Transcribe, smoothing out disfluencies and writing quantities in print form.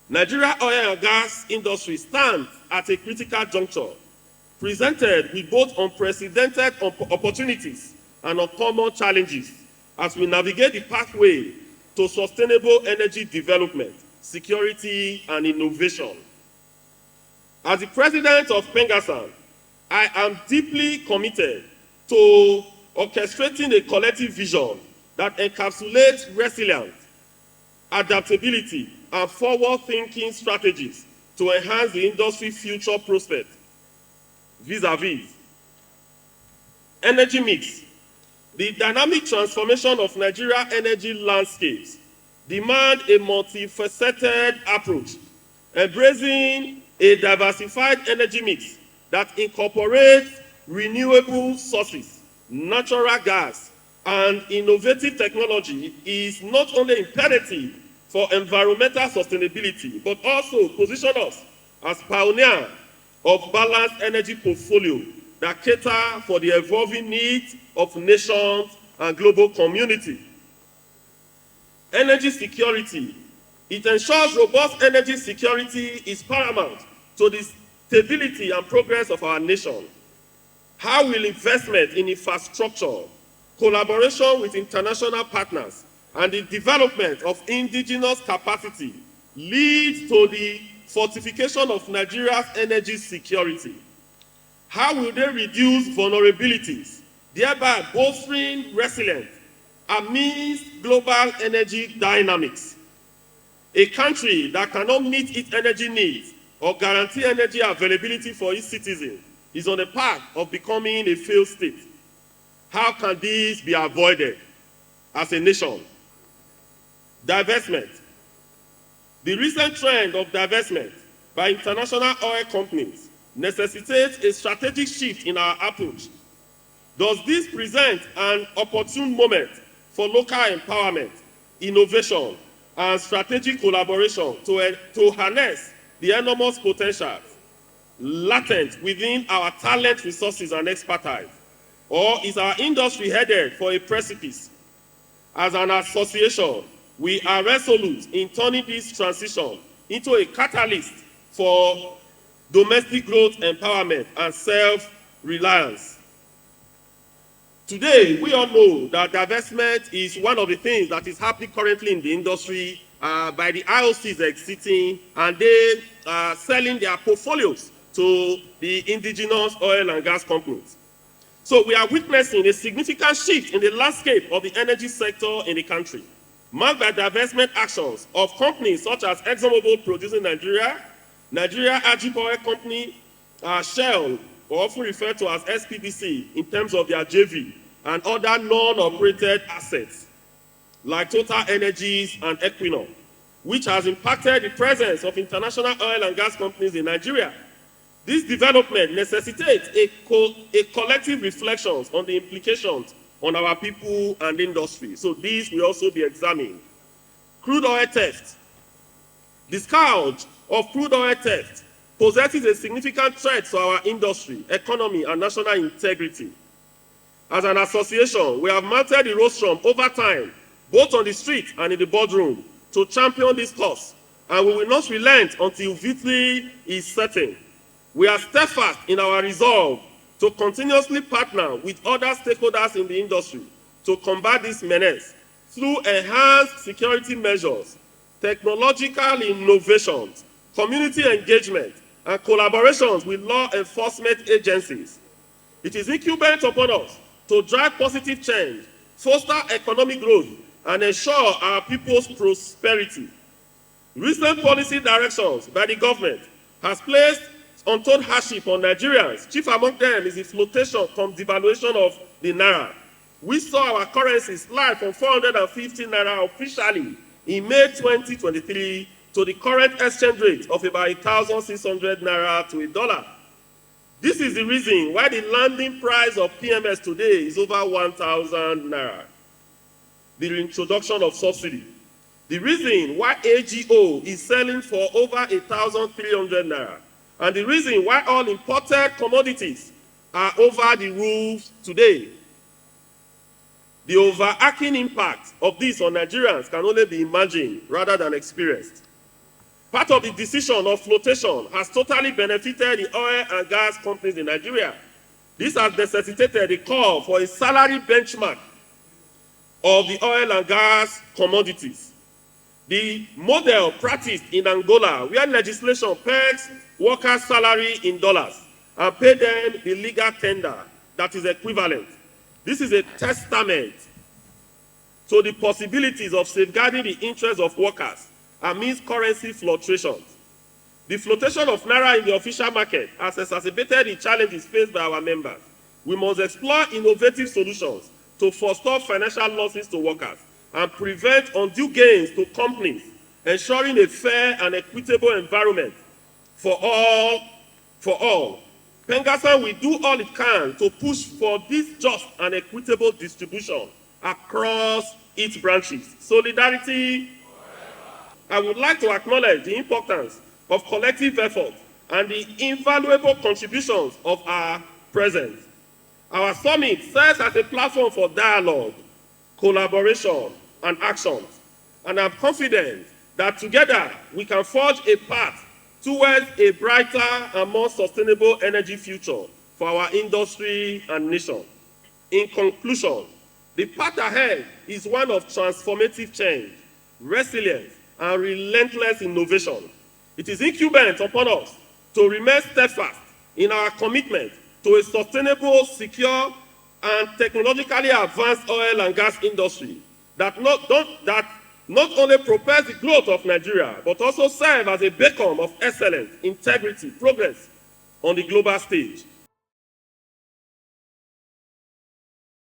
Nigeria oil and gas industry stands at a critical juncture, presented with both unprecedented opportunities and uncommon challenges as we navigate the pathway to sustainable energy development, security, and innovation. As the president of Pengasan, I am deeply committed to orchestrating a collective vision that encapsulates resilience, adaptability, and forward-thinking strategies to enhance the industry's future prospects vis-à-vis energy mix. The dynamic transformation of Nigeria's energy landscapes demand a multifaceted approach, embracing a diversified energy mix that incorporates renewable sources, natural gas, and innovative technology is not only imperative for environmental sustainability, but also position us as pioneers of balanced energy portfolio that cater for the evolving needs of nations and global community. Energy security. It ensures robust energy security is paramount to the stability and progress of our nation. How will investment in infrastructure, collaboration with international partners, and the development of indigenous capacity lead to the fortification of Nigeria's energy security? How will they reduce vulnerabilities, thereby bolstering resilience amidst global energy dynamics? A country that cannot meet its energy needs or guarantee energy availability for its citizens is on the path of becoming a failed state. How can this be avoided as a nation? Divestment. The recent trend of divestment by international oil companies necessitates a strategic shift in our approach. Does this present an opportune moment for local empowerment, innovation, and strategic collaboration to harness the enormous potentials latent within our talent, resources, and expertise? Or is our industry headed for a precipice? As an association, we are resolute in turning this transition into a catalyst for domestic growth, empowerment, and self-reliance. Today, we all know that divestment is one of the things that is happening currently in the industry by the IOCs exiting and they selling their portfolios to the indigenous oil and gas companies. So we are witnessing a significant shift in the landscape of the energy sector in the country, marked by divestment actions of companies such as ExxonMobil producing Nigeria, Nigeria Hardship Oil Company, Shell, or often referred to as SPDC in terms of their JV, and other non-operated assets like Total Energies and Equinor, which has impacted the presence of international oil and gas companies in Nigeria. This development necessitates a collective reflection on the implications on our people and industry. So these will also be examined. Crude oil theft. The scourge of crude oil theft possesses a significant threat to our industry, economy, and national integrity. As an association, we have mounted the rostrum over time, both on the street and in the boardroom, to champion this cause, and we will not relent until victory is certain. We are steadfast in our resolve to continuously partner with other stakeholders in the industry to combat this menace through enhanced security measures, technological innovations, community engagement, and collaborations with law enforcement agencies. It is incumbent upon us to drive positive change, foster economic growth, and ensure our people's prosperity. Recent policy directions by the government has placed untold hardship on Nigerians. Chief among them is the flotation from devaluation of the naira. We saw our currency slide from 450 naira officially in May 2023 to the current exchange rate of about 1,600 naira to a dollar. This is the reason why the landing price of PMS today is over 1,000 naira. The reintroduction of subsidy. The reason why AGO is selling for over 1,300 naira. And the reason why all imported commodities are over the roof today. The overarching impact of this on Nigerians can only be imagined rather than experienced. Part of the decision of flotation has totally benefited the oil and gas companies in Nigeria. This has necessitated a call for a salary benchmark of the oil and gas commodities. The model practiced in Angola, where legislation pegs workers' salary in dollars and pay them the legal tender that is equivalent. This is a testament to the possibilities of safeguarding the interests of workers amidst currency fluctuations. The flotation of naira in the official market has exacerbated the challenges faced by our members. We must explore innovative solutions to forestall financial losses to workers and prevent undue gains to companies, ensuring a fair and equitable environment for all. Pengassan will do all it can to push for this just and equitable distribution across its branches. Solidarity. I would like to acknowledge the importance of collective effort and the invaluable contributions of our presence. Our summit serves as a platform for dialogue, collaboration, and actions. And I'm confident that together we can forge a path towards a brighter and more sustainable energy future for our industry and nation. In conclusion, the path ahead is one of transformative change, resilience, and relentless innovation. It is incumbent upon us to remain steadfast in our commitment to a sustainable, secure, and technologically advanced oil and gas industry that not only propels the growth of Nigeria, but also serve as a beacon of excellence, integrity, progress on the global stage.